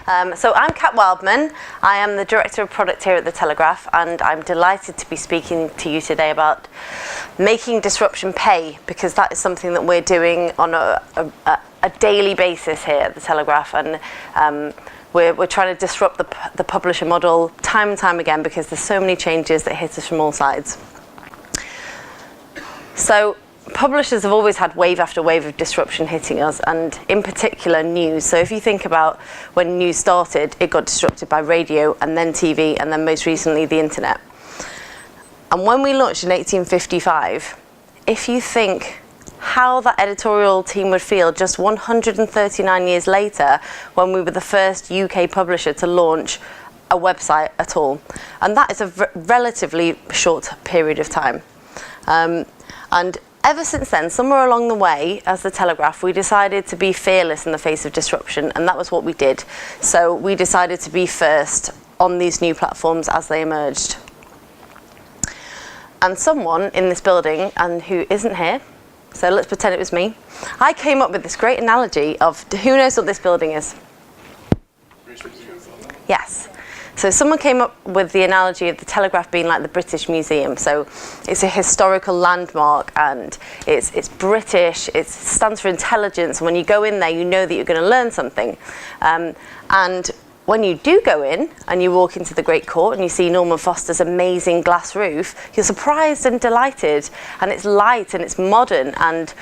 So I'm Kat Wildman. I am the Director of Product here at The Telegraph, and I'm delighted to be speaking to you today about making disruption pay, because that is something that we're doing on a daily basis here at The Telegraph, and we're trying to disrupt the publisher model time and time again, because there's so many changes that hit us from all sides. So publishers have always had wave after wave of disruption hitting us, and in particular news. So if you think about when news started, it got disrupted by radio, and then TV, and then most recently the internet. And when we launched in 1855, if you think how that editorial team would feel just 139 years later, when we were the first UK publisher to launch a website at all. And that is a relatively short period of time. And ever since then, somewhere along the way, as The Telegraph, we decided to be fearless in the face of disruption, and that was what we did. So we decided to be first on these new platforms as they emerged. And someone in this building, and who isn't here, so let's pretend it was me, I came up with this great analogy of, who knows what this building is? Yes. So someone came up with the analogy of the Telegraph being like the British Museum. So it's a historical landmark, and it's British, it stands for intelligence. When you go in there, you know that you're going to learn something. And when you do go in and you walk into the Great Court and you see Norman Foster's amazing glass roof, you're surprised and delighted, and it's light and it's modern, and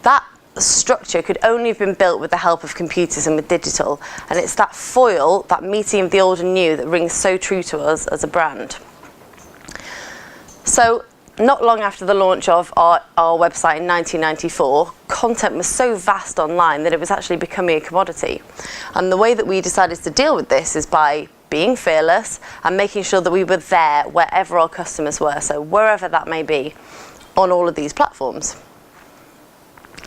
that structure could only have been built with the help of computers and with digital, and it's that foil, that meeting of the old and new, that rings so true to us as a brand. So not long after the launch of our website in 1994, content was so vast online that it was actually becoming a commodity. And the way that we decided to deal with this is by being fearless and making sure that we were there wherever our customers were, so wherever that may be, on all of these platforms.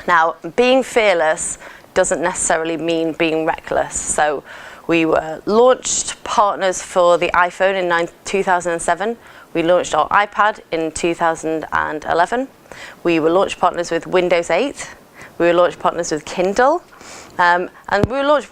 Now, being fearless doesn't necessarily mean being reckless. So we were launched partners for the iPhone in 2007. We launched our iPad in 2011. We were launch partners with Windows 8. We were launch partners with Kindle. And we were launched,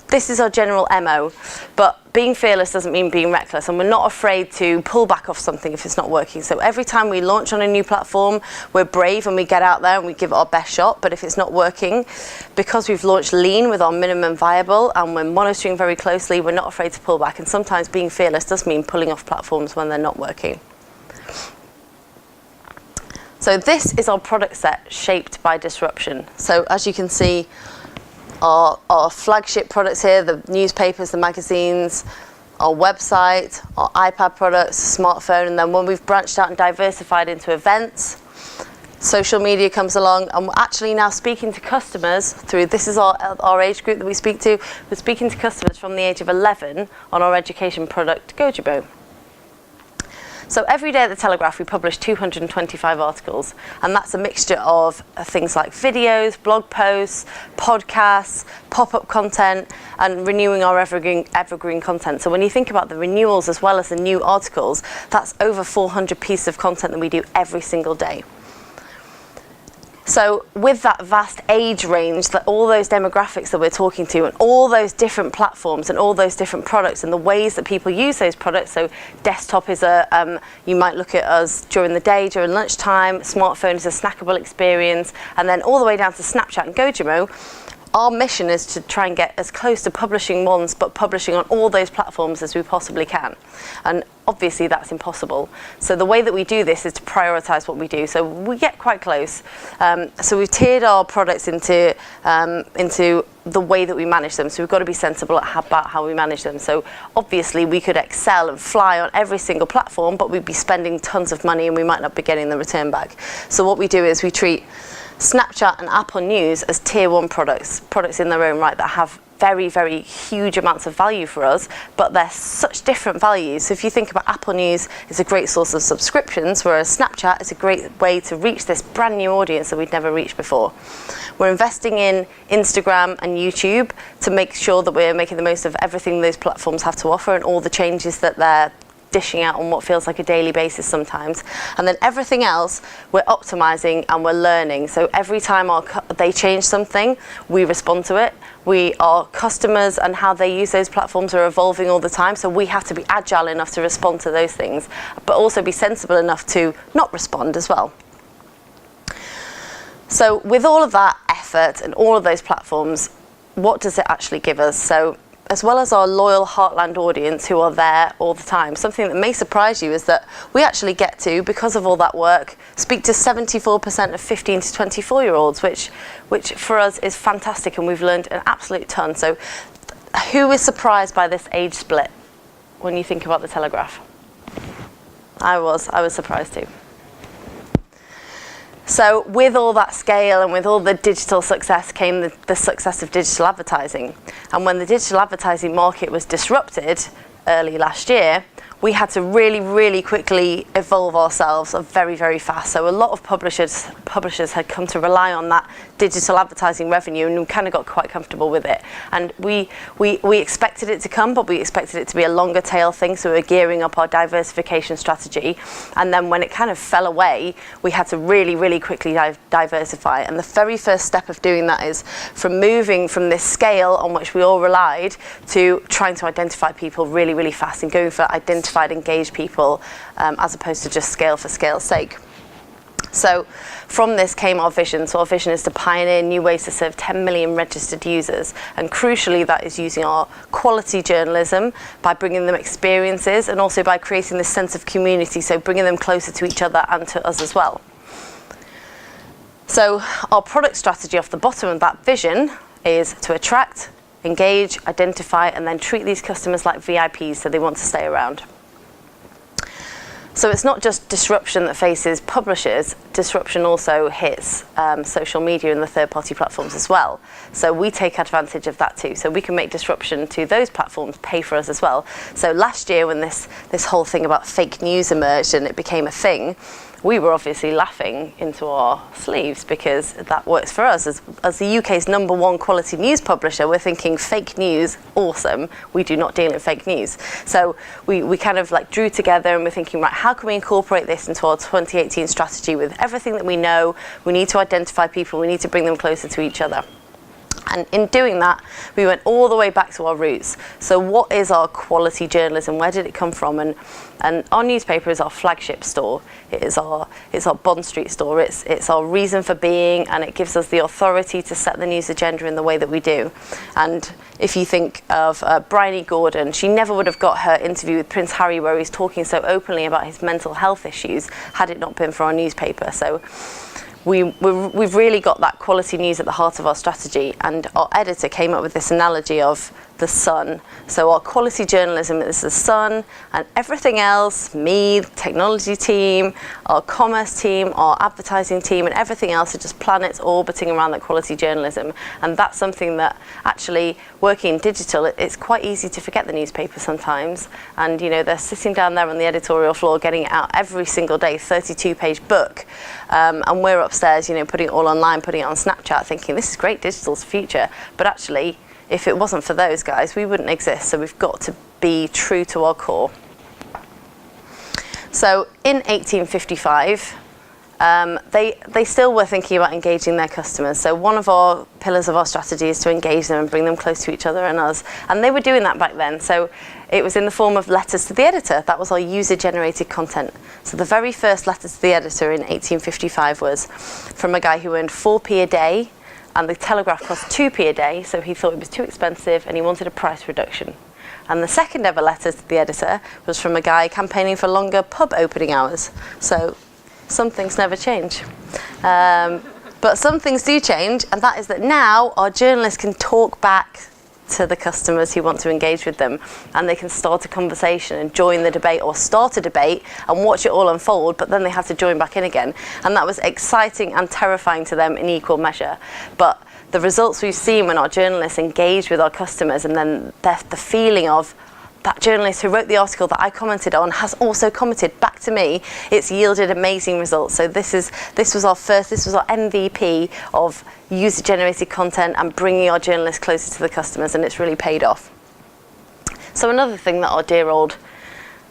this is our general MO, but being fearless doesn't mean being reckless, and we're not afraid to pull back off something if it's not working. So every time we launch on a new platform, we're brave and we get out there and we give it our best shot. But if it's not working, because we've launched lean with our minimum viable and we're monitoring very closely, we're not afraid to pull back. And sometimes being fearless does mean pulling off platforms when they're not working. So this is our product set shaped by disruption. So as you can see, our flagship products here, the newspapers, the magazines, our website, our iPad products, smartphone, and then when we've branched out and diversified into events, social media comes along, and we're actually now speaking to customers through, this is our age group that we speak to, we're speaking to customers from the age of 11 on our education product, Gojabo. So every day at The Telegraph we publish 225 articles, and that's a mixture of things like videos, blog posts, podcasts, pop-up content, and renewing our evergreen content. So when you think about the renewals as well as the new articles, that's over 400 pieces of content that we do every single day. So with that vast age range, that all those demographics that we're talking to, and all those different platforms and all those different products and the ways that people use those products, so desktop is you might look at us during the day, during lunchtime, smartphone is a snackable experience, and then all the way down to Snapchat and Gojamo. Our mission is to try and get as close to publishing once, but publishing on all those platforms as we possibly can. And obviously that's impossible. So the way that we do this is to prioritize what we do. So we get quite close. So we've tiered our products into the way that we manage them. So we've got to be sensible about how we manage them. So obviously we could excel and fly on every single platform, but we'd be spending tons of money and we might not be getting the return back. So what we do is we treat Snapchat and Apple News as tier 1 products in their own right that have very, very huge amounts of value for us, but they're such different values. So if you think about Apple News, it's a great source of subscriptions, whereas Snapchat is a great way to reach this brand new audience that we'd never reached before. We're investing in Instagram and YouTube to make sure that we're making the most of everything those platforms have to offer and all the changes that they're dishing out on what feels like a daily basis sometimes. And then everything else, we're optimizing and we're learning. So every time they change something, we respond to it. Our customers and how they use those platforms are evolving all the time, so we have to be agile enough to respond to those things, but also be sensible enough to not respond as well. So with all of that effort and all of those platforms, what does it actually give us? So as well as our loyal Heartland audience who are there all the time, something that may surprise you is that we actually get to, because of all that work, speak to 74% of 15 to 24-year-olds, which for us is fantastic, and we've learned an absolute ton. So who is surprised by this age split when you think about the Telegraph? I was surprised too. So with all that scale and with all the digital success came the success of digital advertising. And when the digital advertising market was disrupted early last year, we had to really, really quickly evolve ourselves very, very fast. So a lot of publishers had come to rely on that digital advertising revenue, and we kind of got quite comfortable with it. And we expected it to come, but we expected it to be a longer tail thing, so we were gearing up our diversification strategy. And then when it kind of fell away, we had to really, really quickly diversify. And the very first step of doing that is from moving from this scale on which we all relied to trying to identify people really, really fast and going for identified, engaged people as opposed to just scale for scale's sake. So from this came our vision. So our vision is to pioneer new ways to serve 10 million registered users. And crucially, that is using our quality journalism by bringing them experiences and also by creating this sense of community, so bringing them closer to each other and to us as well. So our product strategy off the bottom of that vision is to attract, engage, identify, and then treat these customers like VIPs so they want to stay around. So it's not just disruption that faces publishers, disruption also hits social media and the third-party platforms as well. So we take advantage of that too. So we can make disruption to those platforms pay for us as well. So last year when this whole thing about fake news emerged and it became a thing, we were obviously laughing into our sleeves because that works for us. As the UK's #1 quality news publisher, we're thinking fake news, awesome. We do not deal in fake news. So we kind of like drew together and we're thinking, right, how can we incorporate this into our 2018 strategy with everything that we know? We need to identify people, we need to bring them closer to each other. And in doing that, we went all the way back to our roots. So what is our quality journalism? Where did it come from? And our newspaper is our flagship store. It's our Bond Street store. It's our reason for being, and it gives us the authority to set the news agenda in the way that we do. And if you think of Bryony Gordon, she never would have got her interview with Prince Harry where he's talking so openly about his mental health issues had it not been for our newspaper. So we've really got that quality news at the heart of our strategy, and our editor came up with this analogy of the sun. So our quality journalism is the sun, and everything else, me, the technology team, our commerce team, our advertising team, and everything else are just planets orbiting around that quality journalism. And that's something that actually, working in digital, it's quite easy to forget the newspaper sometimes. And you know, they're sitting down there on the editorial floor getting it out every single day, 32-page book. And we're upstairs, you know, putting it all online, putting it on Snapchat, thinking this is great, digital's the future. But actually, if it wasn't for those guys, we wouldn't exist. So we've got to be true to our core. So in 1855, they still were thinking about engaging their customers. So one of our pillars of our strategy is to engage them and bring them close to each other and us. And they were doing that back then. So it was in the form of letters to the editor. That was our user-generated content. So the very first letter to the editor in 1855 was from a guy who earned 4p a day, and the Telegraph cost 2p a day, so he thought it was too expensive and he wanted a price reduction. And the second ever letter to the editor was from a guy campaigning for longer pub opening hours. So some things never change. But some things do change, and that is that now our journalists can talk back to the customers who want to engage with them, and they can start a conversation and join the debate, or start a debate and watch it all unfold, but then they have to join back in again. And that was exciting and terrifying to them in equal measure. But the results we've seen when our journalists engage with our customers, and then the feeling of that journalist who wrote the article that I commented on has also commented back to me, it's yielded amazing results. So this was our MVP of user-generated content and bringing our journalists closer to the customers, and it's really paid off. So another thing that our dear old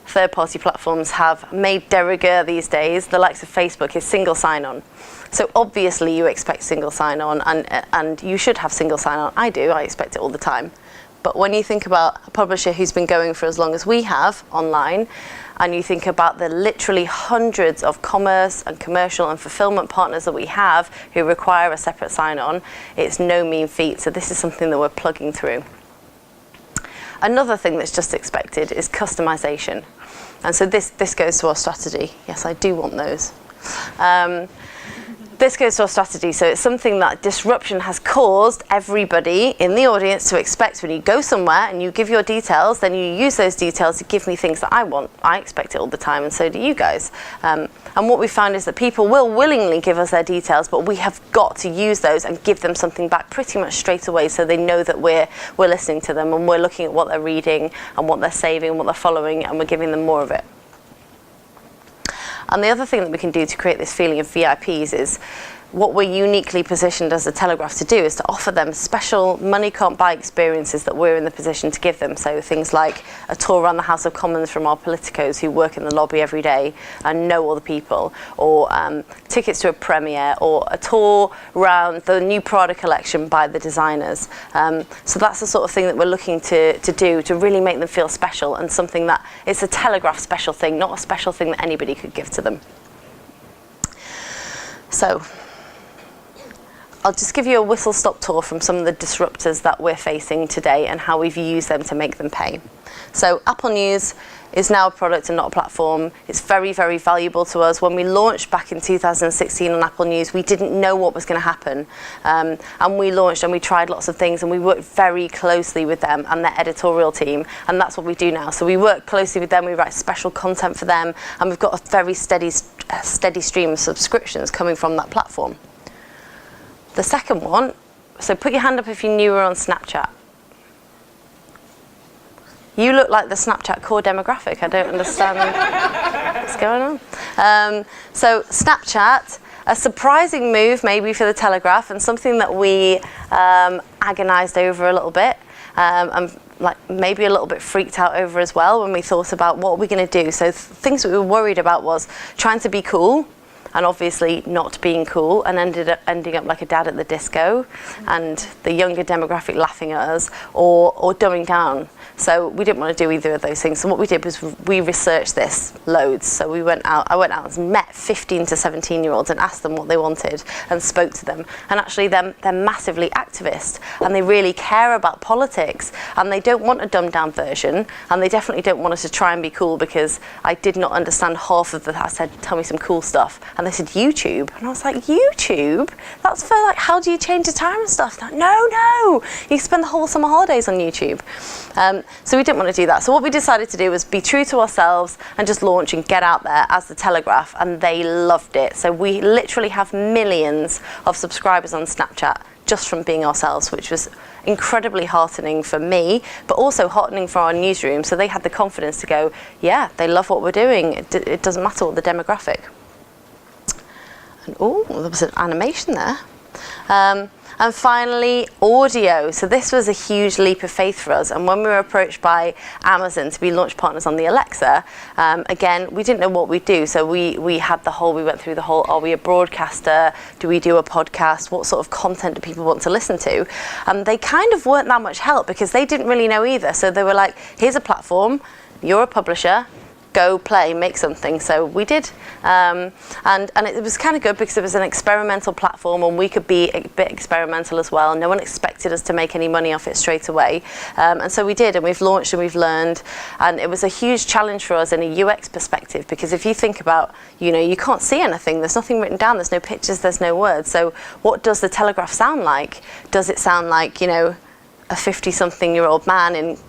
third-party platforms have made de rigueur these days, the likes of Facebook, is single sign-on. So obviously you expect single sign-on, and you should have single sign-on. I do, I expect it all the time. But when you think about a publisher who's been going for as long as we have online, and you think about the literally hundreds of commerce and commercial and fulfillment partners that we have who require a separate sign-on, it's no mean feat. So this is something that we're plugging through. Another thing that's just expected is customization. And so this goes to our strategy. Yes, I do want those. This goes to our strategy, so it's something that disruption has caused everybody in the audience to expect. When you go somewhere and you give your details, then you use those details to give me things that I want. I expect it all the time, and so do you guys. And what we found is that people will willingly give us their details, but we have got to use those and give them something back pretty much straight away, so they know that we're listening to them, and we're looking at what they're reading and what they're saving and what they're following, and we're giving them more of it. And the other thing that we can do to create this feeling of VIPs is what we're uniquely positioned as a Telegraph to do is to offer them special money can't buy experiences that we're in the position to give them. So things like a tour around the House of Commons from our politicos who work in the lobby every day and know all the people, or tickets to a premiere, or a tour around the new Prada collection by the designers. So that's the sort of thing that we're looking to do to really make them feel special, and something that it's a Telegraph special thing, not a special thing that anybody could give to them. So I'll just give you a whistle-stop tour from some of the disruptors that we're facing today and how we've used them to make them pay. So Apple News is now a product and not a platform. It's very, very valuable to us. When we launched back in 2016 on Apple News, we didn't know what was going to happen. And we launched and we tried lots of things, and we worked very closely with them and their editorial team, and that's what we do now. So we work closely with them, we write special content for them, and we've got a very steady stream of subscriptions coming from that platform. The second one, so put your hand up if you knew we were on Snapchat. You look like the Snapchat core demographic. I don't understand what's going on. So Snapchat, a surprising move maybe for the Telegraph, and something that we agonized over a little bit, and like maybe a little bit freaked out over as well when we thought about what we're going to do. So things that we were worried about was trying to be cool, and obviously not being cool, and ending up like a dad at the disco, and the younger demographic laughing at us, or dumbing down. So we didn't want to do either of those things. So what we did was we researched this loads. So I went out and met 15 to 17-year-olds and asked them what they wanted and spoke to them. And actually they're massively activist, and they really care about politics, and they don't want a dumbed down version, and they definitely don't want us to try and be cool, because I did not understand half of I said, tell me some cool stuff. And they said, YouTube. And I was like, YouTube? That's for like, how do you change the time and stuff? Like, no, you spend the whole summer holidays on YouTube. So we didn't want to do that. So what we decided to do was be true to ourselves and just launch and get out there as the Telegraph, and they loved it. So we literally have millions of subscribers on Snapchat just from being ourselves, which was incredibly heartening for me, but also heartening for our newsroom. So they had the confidence to go, yeah, they love what we're doing. It doesn't matter what the demographic. And oh, there was an animation there. And finally, audio. So this was a huge leap of faith for us. And when we were approached by Amazon to be launch partners on the Alexa, again, we didn't know what we'd do. So we went through the whole, are we a broadcaster? Do we do a podcast? What sort of content do people want to listen to? And they kind of weren't that much help, because they didn't really know either. So they were like, here's a platform, you're a publisher, go play, make something. So we did, and it was kind of good because it was an experimental platform, and we could be a bit experimental as well. No one expected us to make any money off it straight away, and so we did, and we've launched and we've learned, and it was a huge challenge for us in a UX perspective, because if you think about, you can't see anything, there's nothing written down, there's no pictures, there's no words. So what does the Telegraph sound like? Does it sound like, a 50-something-year-old man in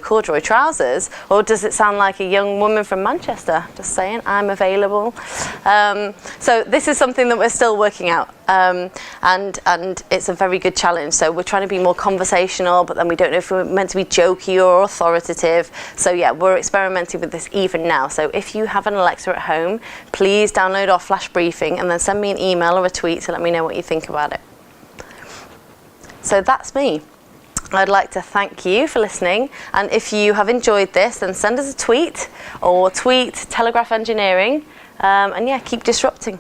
corduroy trousers, or does it sound like a young woman from Manchester just saying, I'm available? So this is something that we're still working out, and it's a very good challenge. So we're trying to be more conversational, but then we don't know if we're meant to be jokey or authoritative. So yeah, we're experimenting with this even now. So if you have an Alexa at home, please download our flash briefing and then send me an email or a tweet to let me know what you think about it. So that's me. I'd like to thank you for listening, and if you have enjoyed this, then send us a tweet or tweet Telegraph Engineering, and yeah, keep disrupting.